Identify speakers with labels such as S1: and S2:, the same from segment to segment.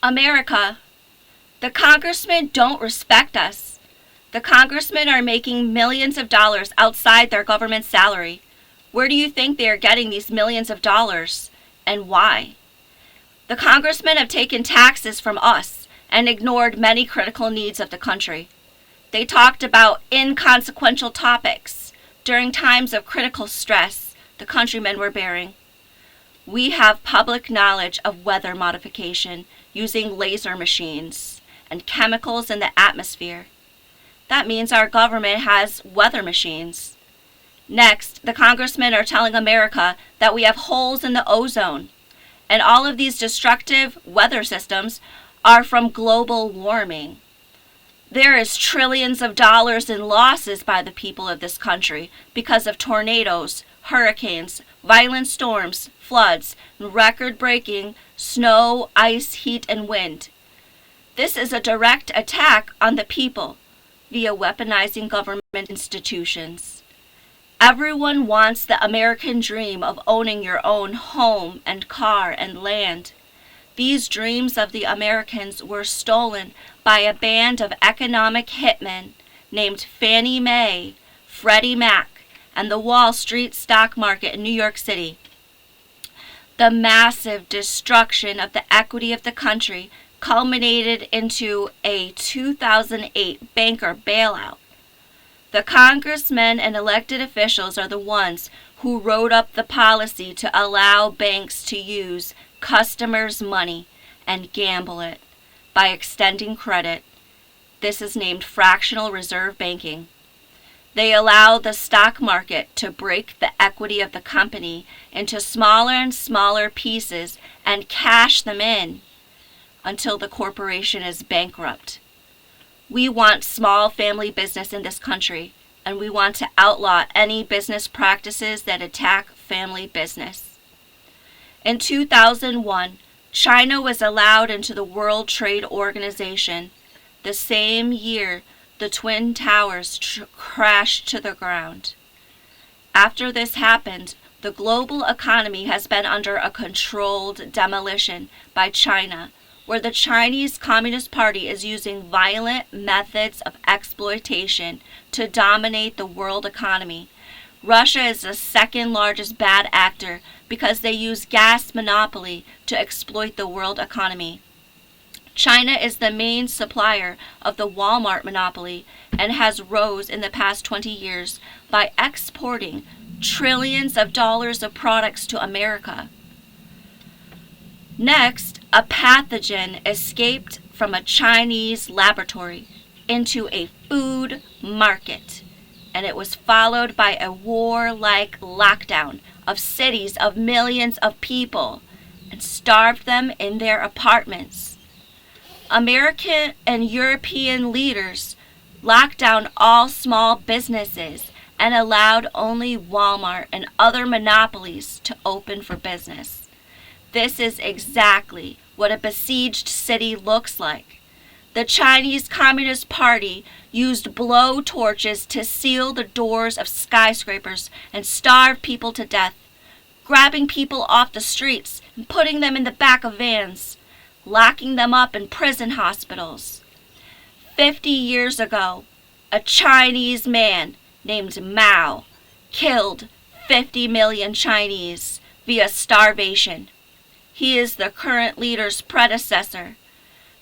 S1: America, the congressmen don't respect us. The congressmen are making millions of dollars outside their government salary. Where do you think they are getting these millions of dollars, and why? The congressmen have taken taxes from us and ignored many critical needs of the country. They talked about inconsequential topics during times of critical stress the countrymen were bearing. We have public knowledge of weather modification using laser machines and chemicals in the atmosphere. That means our government has weather machines. Next, the congressmen are telling America that we have holes in the ozone, and all of these destructive weather systems are from global warming. There is trillions of dollars in losses by the people of this country because of tornadoes, hurricanes, violent storms, floods, and record-breaking snow, ice, heat, and wind. This is a direct attack on the people via weaponizing government institutions. Everyone wants the American dream of owning your own home and car and land. These dreams of the Americans were stolen by a band of economic hitmen named Fannie Mae, Freddie Mac, and the Wall Street stock market in New York City. The massive destruction of the equity of the country culminated into a 2008 banker bailout. The congressmen and elected officials are the ones who wrote up the policy to allow banks to use customers' money and gamble it by extending credit. This is named fractional reserve banking. They allow the stock market to break the equity of the company into smaller and smaller pieces and cash them in until the corporation is bankrupt. We want small family business in this country, and we want to outlaw any business practices that attack family business. In 2001, China was allowed into the World Trade Organization. The same year, the Twin Towers crashed to the ground. After this happened, the global economy has been under a controlled demolition by China, where the Chinese Communist Party is using violent methods of exploitation to dominate the world economy. Russia is the second largest bad actor because they use gas monopoly to exploit the world economy. China is the main supplier of the Walmart monopoly and has rose in the past 20 years by exporting trillions of dollars of products to America. Next, a pathogen escaped from a Chinese laboratory into a food market, and it was followed by a war-like lockdown of cities of millions of people and starved them in their apartments. American and European leaders locked down all small businesses and allowed only Walmart and other monopolies to open for business. This is exactly what a besieged city looks like. The Chinese Communist Party used blow torches to seal the doors of skyscrapers and starve people to death, grabbing people off the streets and putting them in the back of vans, locking them up in prison hospitals. 50 years ago, a Chinese man named Mao killed 50 million Chinese via starvation. He is the current leader's predecessor.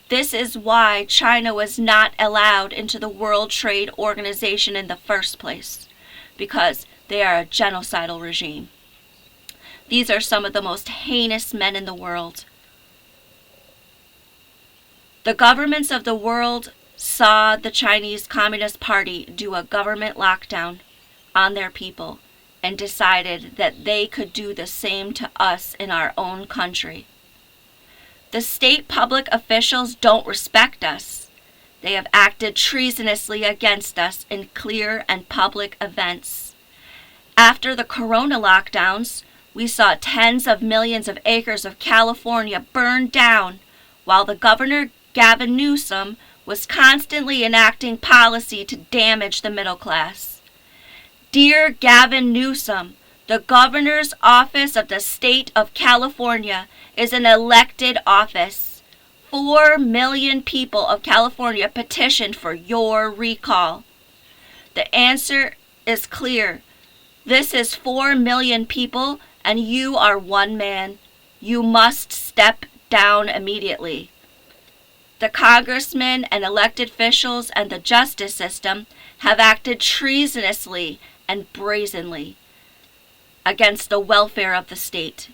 S1: This is why China was not allowed into the World Trade Organization in the first place, because they are a genocidal regime. These are some of the most heinous men in the world. The governments of the world saw the Chinese Communist Party do a government lockdown on their people and decided that they could do the same to us in our own country. The state public officials don't respect us. They have acted treasonously against us in clear and public events. After the corona lockdowns, we saw tens of millions of acres of California burned down, while the governor Gavin Newsom was constantly enacting policy to damage the middle class. Dear Gavin Newsom, the governor's office of the state of California is an elected office. 4 million people of California petitioned for your recall. The answer is clear. This is 4 million people, and you are one man. You must step down immediately. The congressmen and elected officials and the justice system have acted treasonously and brazenly against the welfare of the state.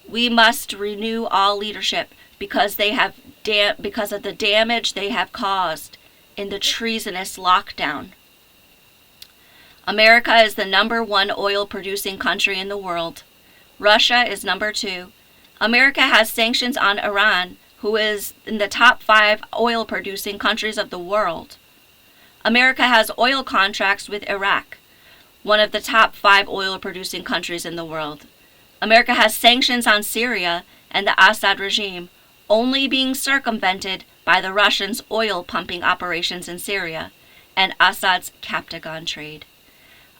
S1: We must renew all leadership because of the damage they have caused in the treasonous lockdown. America is the number 1 oil-producing country in the world. Russia is number 2. America has sanctions on Iran, who is in the top 5 oil-producing countries of the world. America has oil contracts with Iraq, one of the top 5 oil-producing countries in the world. America has sanctions on Syria and the Assad regime, only being circumvented by the Russians' oil-pumping operations in Syria and Assad's Captagon trade.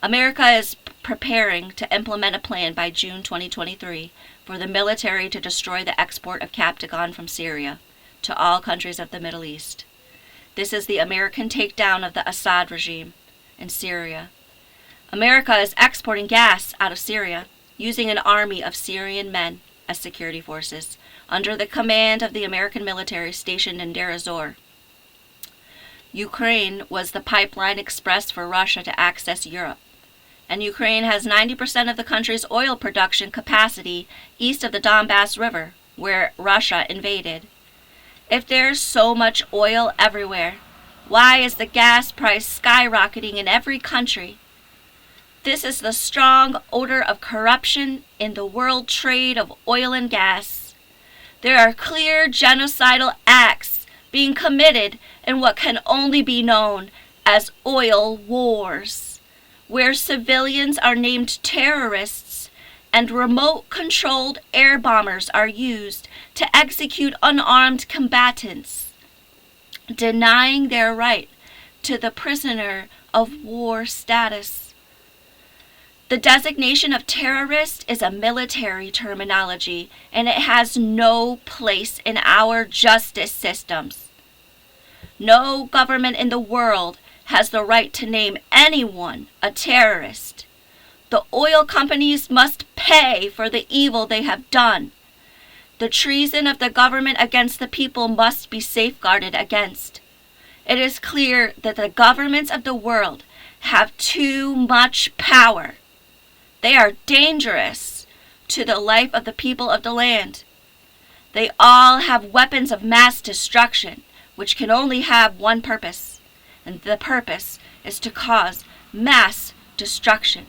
S1: America is preparing to implement a plan by June 2023 for the military to destroy the export of Captagon from Syria to all countries of the Middle East. This is the American takedown of the Assad regime in Syria. America is exporting gas out of Syria using an army of Syrian men as security forces under the command of the American military stationed in Deir ez-Zor. Ukraine was the pipeline express for Russia to access Europe, and Ukraine has 90% of the country's oil production capacity east of the Donbass River, where Russia invaded. If there's so much oil everywhere, why is the gas price skyrocketing in every country? This is the strong odor of corruption in the world trade of oil and gas. There are clear genocidal acts being committed in what can only be known as oil wars, where civilians are named terrorists and remote-controlled air bombers are used to execute unarmed combatants, denying their right to the prisoner of war status. The designation of terrorist is a military terminology, and it has no place in our justice systems. No government in the world has the right to name anyone a terrorist. The oil companies must pay for the evil they have done. The treason of the government against the people must be safeguarded against. It is clear that the governments of the world have too much power. They are dangerous to the life of the people of the land. They all have weapons of mass destruction, which can only have one purpose, and the purpose is to cause mass destruction.